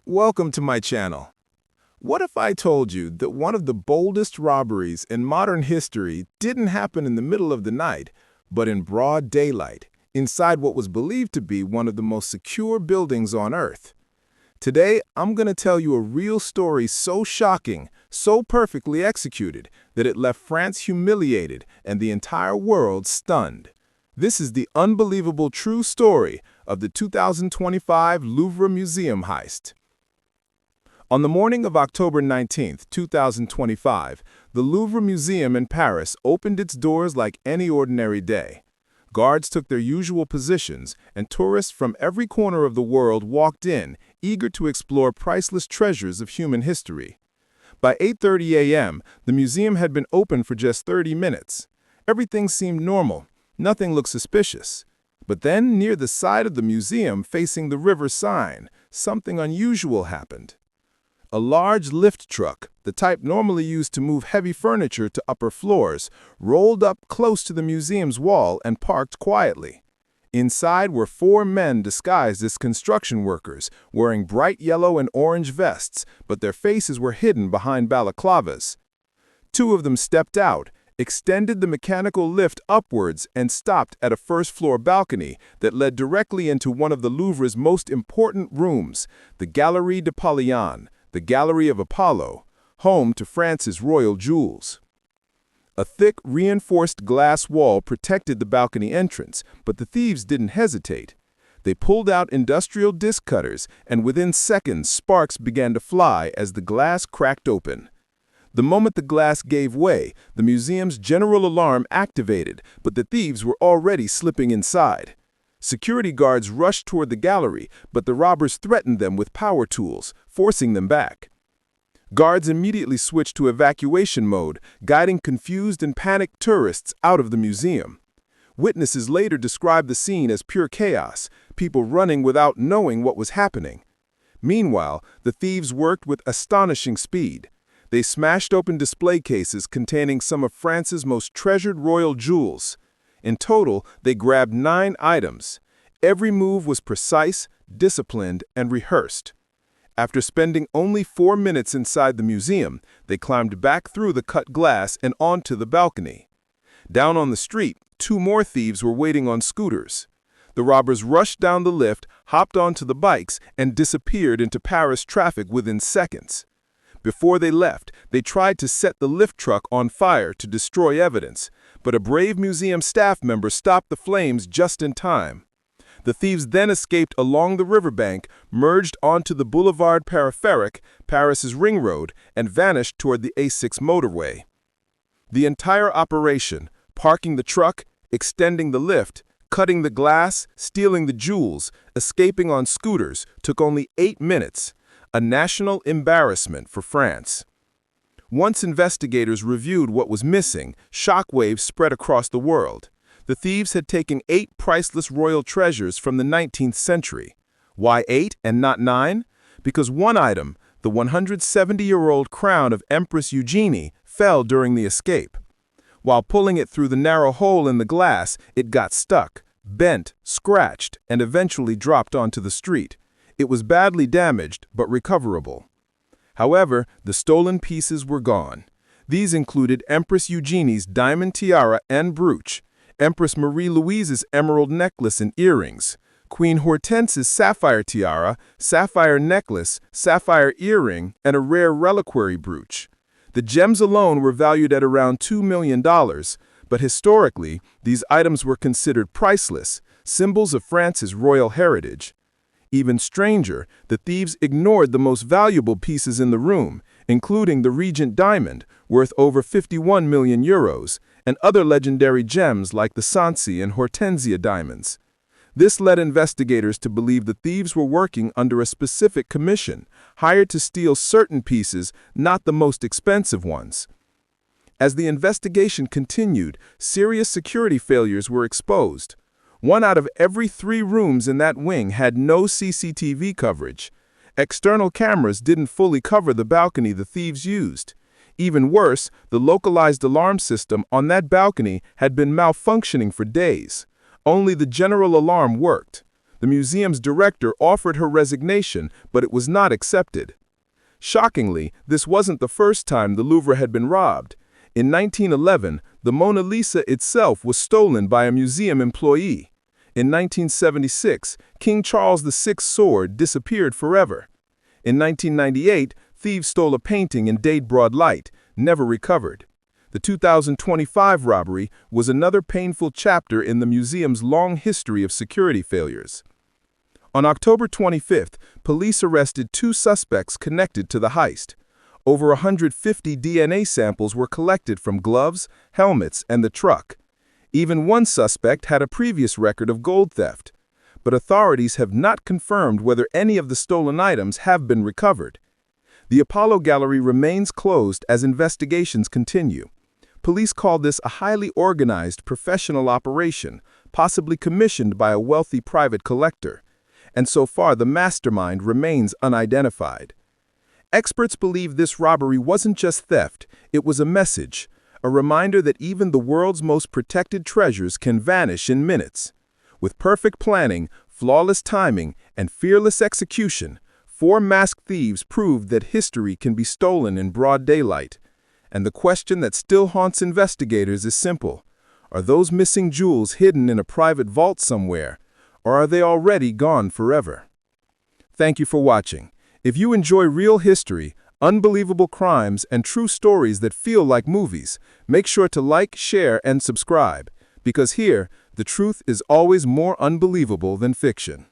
Welcome to my channel. What if I told you that one of the boldest robberies in modern history didn't happen in the middle of the night, but in broad daylight, inside what was believed to be one of the most secure buildings on Earth? Today, I'm going to tell you a real story so shocking, so perfectly executed, that it left France humiliated and the entire world stunned. This is the unbelievable true story of the 2025 Louvre Museum heist. On the morning of October 19, 2025, the Louvre Museum in Paris opened its doors like any ordinary day. Guards took their usual positions, and tourists from every corner of the world walked in, eager to explore priceless treasures of human history. By 8:30 a.m., the museum had been open for just 30 minutes. Everything seemed normal. Nothing looked suspicious. But then, near the side of the museum facing the river Seine, something unusual happened. A large lift truck, the type normally used to move heavy furniture to upper floors, rolled up close to the museum's wall and parked quietly. Inside were four men disguised as construction workers, wearing bright yellow and orange vests, but their faces were hidden behind balaclavas. Two of them stepped out, extended the mechanical lift upwards, and stopped at a first-floor balcony that led directly into one of the Louvre's most important rooms, the Galerie d'Apollon, the Gallery of Apollo, home to France's royal jewels. A thick, reinforced glass wall protected the balcony entrance, but the thieves didn't hesitate. They pulled out industrial disc cutters, and within seconds sparks began to fly as the glass cracked open. The moment the glass gave way, the museum's general alarm activated, but the thieves were already slipping inside. Security guards rushed toward the gallery, but the robbers threatened them with power tools, forcing them back. Guards immediately switched to evacuation mode, guiding confused and panicked tourists out of the museum. Witnesses later described the scene as pure chaos, people running without knowing what was happening. Meanwhile, the thieves worked with astonishing speed. They smashed open display cases containing some of France's most treasured royal jewels. In total, they grabbed 9 items. Every move was precise, disciplined, and rehearsed. After spending only 4 minutes inside the museum, they climbed back through the cut glass and onto the balcony. Down on the street, 2 more thieves were waiting on scooters. The robbers rushed down the lift, hopped onto the bikes, and disappeared into Paris traffic within seconds. Before they left, they tried to set the lift truck on fire to destroy evidence, but a brave museum staff member stopped the flames just in time. The thieves then escaped along the riverbank, merged onto the Boulevard Périphérique, Paris's ring road, and vanished toward the A6 motorway. The entire operation, parking the truck, extending the lift, cutting the glass, stealing the jewels, escaping on scooters, took only 8 minutes. A national embarrassment for France. Once investigators reviewed what was missing, shockwaves spread across the world. The thieves had taken 8 priceless royal treasures from the 19th century. Why 8 and not 9? Because one item, the 170-year-old crown of Empress Eugenie, fell during the escape. While pulling it through the narrow hole in the glass, it got stuck, bent, scratched, and eventually dropped onto the street. It was badly damaged, but recoverable. However, the stolen pieces were gone. These included Empress Eugenie's diamond tiara and brooch, Empress Marie-Louise's emerald necklace and earrings, Queen Hortense's sapphire tiara, sapphire necklace, sapphire earring, and a rare reliquary brooch. The gems alone were valued at around $2 million, but historically, these items were considered priceless, symbols of France's royal heritage. Even stranger, the thieves ignored the most valuable pieces in the room, including the Regent diamond, worth over 51 million euros, and other legendary gems like the Sancy and Hortensia diamonds. This led investigators to believe the thieves were working under a specific commission, hired to steal certain pieces, not the most expensive ones. As the investigation continued, serious security failures were exposed. 1 out of every 3 rooms in that wing had no CCTV coverage. External cameras didn't fully cover the balcony the thieves used. Even worse, the localized alarm system on that balcony had been malfunctioning for days. Only the general alarm worked. The museum's director offered her resignation, but it was not accepted. Shockingly, this wasn't the first time the Louvre had been robbed. In 1911, the Mona Lisa itself was stolen by a museum employee. In 1976, King Charles VI's sword disappeared forever. In 1998, thieves stole a painting in broad light, never recovered. The 2025 robbery was another painful chapter in the museum's long history of security failures. On October 25th, police arrested 2 suspects connected to the heist. Over 150 DNA samples were collected from gloves, helmets, and the truck. Even one suspect had a previous record of gold theft. But authorities have not confirmed whether any of the stolen items have been recovered. The Apollo Gallery remains closed as investigations continue. Police call this a highly organized, professional operation, possibly commissioned by a wealthy private collector. And so far, the mastermind remains unidentified. Experts believe this robbery wasn't just theft, it was a message, a reminder that even the world's most protected treasures can vanish in minutes. With perfect planning, flawless timing, and fearless execution, 4 masked thieves proved that history can be stolen in broad daylight. And the question that still haunts investigators is simple. Are those missing jewels hidden in a private vault somewhere, or are they already gone forever? Thank you for watching. If you enjoy real history, unbelievable crimes, and true stories that feel like movies, make sure to like, share, and subscribe, because here, the truth is always more unbelievable than fiction.